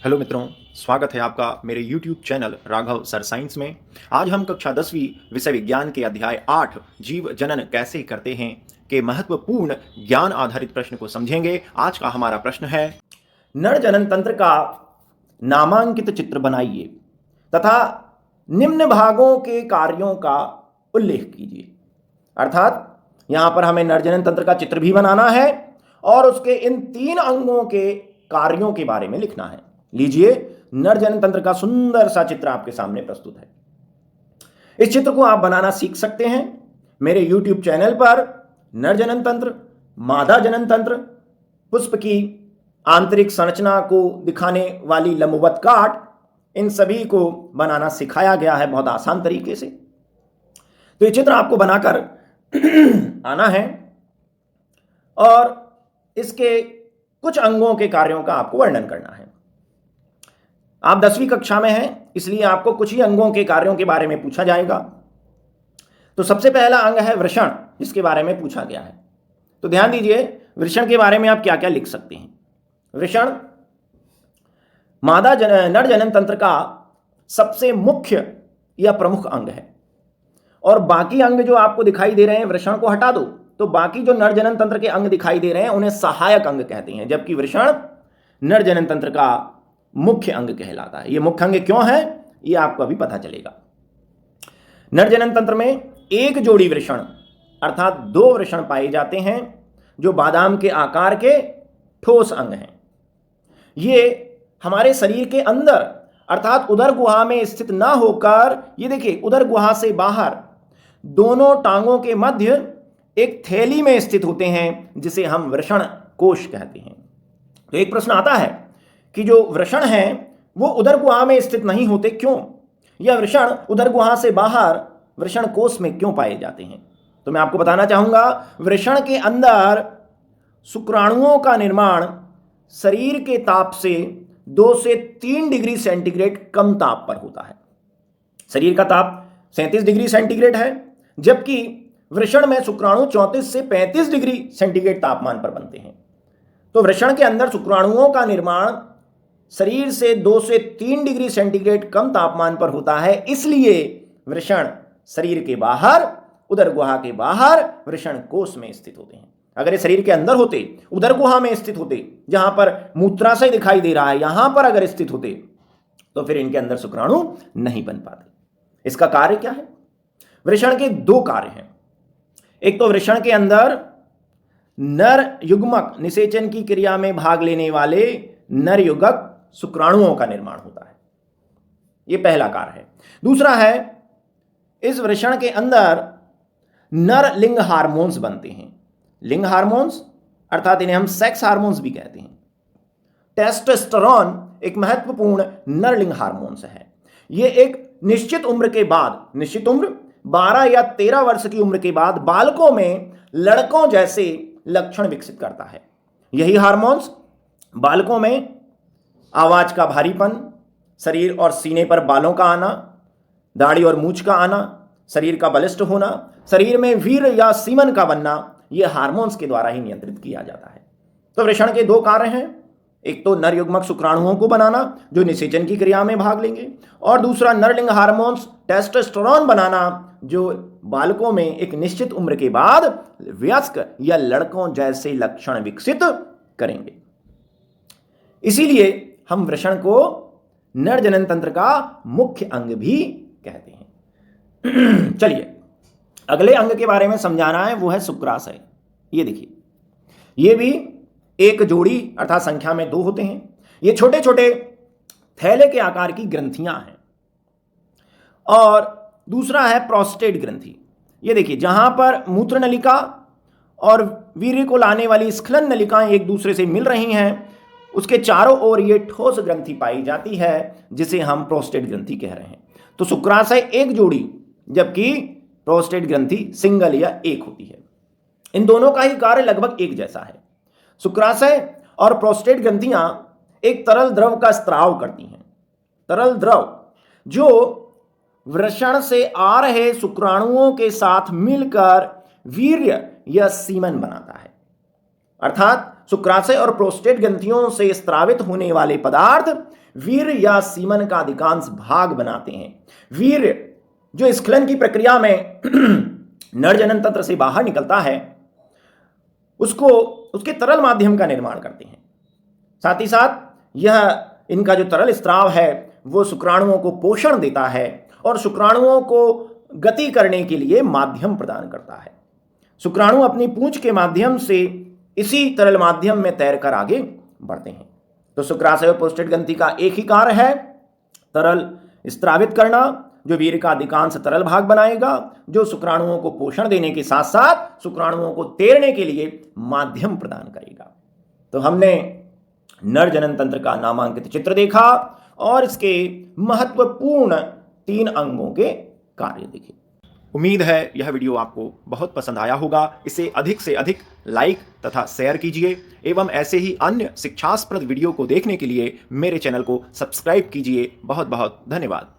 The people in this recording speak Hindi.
हेलो मित्रों, स्वागत है आपका मेरे YouTube channel Raghav sir science में। आज हम कक्षा 10वीं विषय विज्ञान के अध्याय 8 जीव जनन कैसे करते हैं के महत्वपूर्ण ज्ञान आधारित प्रश्न को समझेंगे। आज का हमारा प्रश्न है, नर जनन तंत्र का नामांकित चित्र बनाइए तथा निम्न भागों के कार्यों का उल्लेख कीजिए। अर्थात यहां पर हमें नर जनन तंत्र का चित्र भी बनाना है और उसके इन 3 अंगों के कार्यों के बारे में लिखना है। लीजिए, नर जनन तंत्र का सुंदर सा चित्र आपके सामने प्रस्तुत है। इस चित्र को आप बनाना सीख सकते हैं मेरे YouTube चैनल पर। नर जनन तंत्र, मादा जनन तंत्र, पुष्प की आंतरिक संरचना को दिखाने वाली लंबवत काट, इन सभी को बनाना सिखाया गया है बहुत आसान तरीके से। तो ये चित्र आपको बनाकर आना है और इसके कुछ अंगों के कार्यों का आपको वर्णन करना है। आप 10वीं कक्षा में हैं, इसलिए आपको कुछ ही अंगों के कार्यों के बारे में पूछा जाएगा। तो सबसे पहला अंग है वृषण, जिसके बारे में पूछा गया है। तो ध्यान दीजिए, वृषण के बारे में आप क्या क्या लिख सकते हैं। वृषण नर जनन तंत्र का सबसे मुख्य या प्रमुख अंग है और बाकी अंग जो आपको दिखाई दे रहे हैं, वृषण को हटा दो तो बाकी जो नर जनन तंत्र के अंग दिखाई दे रहे हैं उन्हें सहायक अंग कहते हैं, जबकि वृषण नर जनन तंत्र का मुख्य अंग कहलाता है। यह मुख्य अंग क्यों है, यह आपको अभी पता चलेगा। नर जनन तंत्र में एक जोड़ी वृषण अर्थात 2 वृषण पाए जाते हैं जो बादाम के आकार के ठोस अंग हैं। ये हमारे शरीर के अंदर अर्थात उदर गुहा में स्थित ना होकर, ये देखिए, उदर गुहा से बाहर दोनों टांगों के मध्य एक थैली में स्थित होते हैं जिसे हम वृषण कोश कहते हैं। तो एक प्रश्न आता है कि जो वृषण हैं वो उदर गुहा में स्थित नहीं होते क्यों, या वृषण उदर गुहा से बाहर वृषण कोश में क्यों पाए जाते हैं। तो मैं आपको बताना चाहूंगा, वृषण के अंदर शुक्राणुओं का निर्माण शरीर के ताप से 2 से 3 डिग्री सेंटीग्रेड कम ताप पर होता है। शरीर का ताप 37 डिग्री सेंटीग्रेड है, जबकि वृषण में शुक्राणु 34 से 35 डिग्री सेंटीग्रेड तापमान पर बनते हैं। तो वृषण के अंदर शुक्राणुओं का निर्माण शरीर से 2 से 3 डिग्री सेंटीग्रेड कम तापमान पर होता है, इसलिए वृषण शरीर के बाहर, उदर गुहा के बाहर वृषण कोश में स्थित होते हैं। अगर ये शरीर के अंदर होते, उदर गुहा में स्थित होते, जहां पर मूत्राशय दिखाई दे रहा है, यहां पर अगर स्थित होते तो फिर इनके अंदर शुक्राणु नहीं बन पाते। इसका कार्य क्या है? वृषण के 2 कार्य हैं। एक तो वृषण के अंदर नर युग्मक निषेचन की क्रिया में भाग लेने वाले नर युग्मक शुक्राणुओं का निर्माण होता है, यह पहला कार्य है। दूसरा है, इस वृषण के अंदर नर लिंग हार्मोन्स बनते हैं। लिंग हार्मोन्स अर्थात इन्हें हम सेक्स हार्मोन्स भी कहते हैं। टेस्टोस्टेरोन एक महत्वपूर्ण नर लिंग हार्मोन्स है। यह एक निश्चित उम्र के बाद, निश्चित उम्र 12 या 13 वर्ष की उम्र के बाद बालकों में लड़कों जैसे लक्षण विकसित करता है। यही हार्मोन्स बालकों में आवाज का भारीपन, शरीर और सीने पर बालों का आना, दाढ़ी और मूंछ का आना, शरीर का बलिष्ठ होना, शरीर में वीर्य या सीमन का बनना, यह हार्मोन्स के द्वारा ही नियंत्रित किया जाता है। तो वृषण के 2 कार्य हैं, एक तो नर युग्मक शुक्राणुओं को बनाना जो निषेचन की क्रिया में भाग लेंगे, और दूसरा नरलिंग हार्मोन्स टेस्टोस्टेरोन बनाना जो बालकों में एक निश्चित उम्र के बाद वयस्क या लड़कों जैसे लक्षण विकसित करेंगे। इसीलिए हम वृषण को नर जनन तंत्र का मुख्य अंग भी कहते हैं। चलिए, अगले अंग के बारे में समझाना है, वो है शुक्राशय। ये देखिए, ये भी एक जोड़ी अर्थात संख्या में 2 होते हैं। ये छोटे छोटे थैले के आकार की ग्रंथियां हैं। और दूसरा है प्रोस्टेट ग्रंथि। ये देखिए, जहां पर मूत्र नलिका और वीर्य को लाने वाली स्खलन नलिकाएं एक दूसरे से मिल रही हैं, उसके चारों ओर ये ठोस ग्रंथि पाई जाती है जिसे हम प्रोस्टेट ग्रंथि कह रहे हैं। तो शुक्राशय एक जोड़ी, जबकि प्रोस्टेट ग्रंथि सिंगल या एक होती है। इन दोनों का ही कार्य लगभग एक जैसा है। शुक्राशय और प्रोस्टेट ग्रंथियां एक तरल द्रव का स्त्राव करती हैं। तरल द्रव जो वृषण से आ रहे शुक्राणुओं के साथ मिलकर वीर्य या सीमन बनाता है। अर्थात शुक्राशय और प्रोस्टेट ग्रंथियों से स्त्रावित होने वाले पदार्थ वीर्य या सीमन का अधिकांश भाग बनाते हैं। वीर्य जो स्खलन की प्रक्रिया में नर जनन तंत्र से बाहर निकलता है, उसको उसके तरल माध्यम का निर्माण करते हैं। साथ ही साथ यह इनका जो तरल स्राव है वो शुक्राणुओं को पोषण देता है और शुक्राणुओं को गति करने के लिए माध्यम प्रदान करता है। शुक्राणु अपनी पूंछ के माध्यम से इसी तरल माध्यम में तैरकर आगे बढ़ते हैं। तो शुक्राशय और प्रोस्टेट ग्रंथि का एक ही कार्य है, तरल स्रावित करना, जो वीर्य का अधिकांश तरल भाग बनाएगा, जो शुक्राणुओं को पोषण देने के साथ साथ शुक्राणुओं को तैरने के लिए माध्यम प्रदान करेगा। तो हमने नर जनन तंत्र का नामांकित चित्र देखा और इसके महत्वपूर्ण 3 अंगों के कार्य देखे। उम्मीद है यह वीडियो आपको बहुत पसंद आया होगा। इसे अधिक से अधिक लाइक तथा शेयर कीजिए एवं ऐसे ही अन्य शिक्षास्पद वीडियो को देखने के लिए मेरे चैनल को सब्सक्राइब कीजिए। बहुत बहुत धन्यवाद।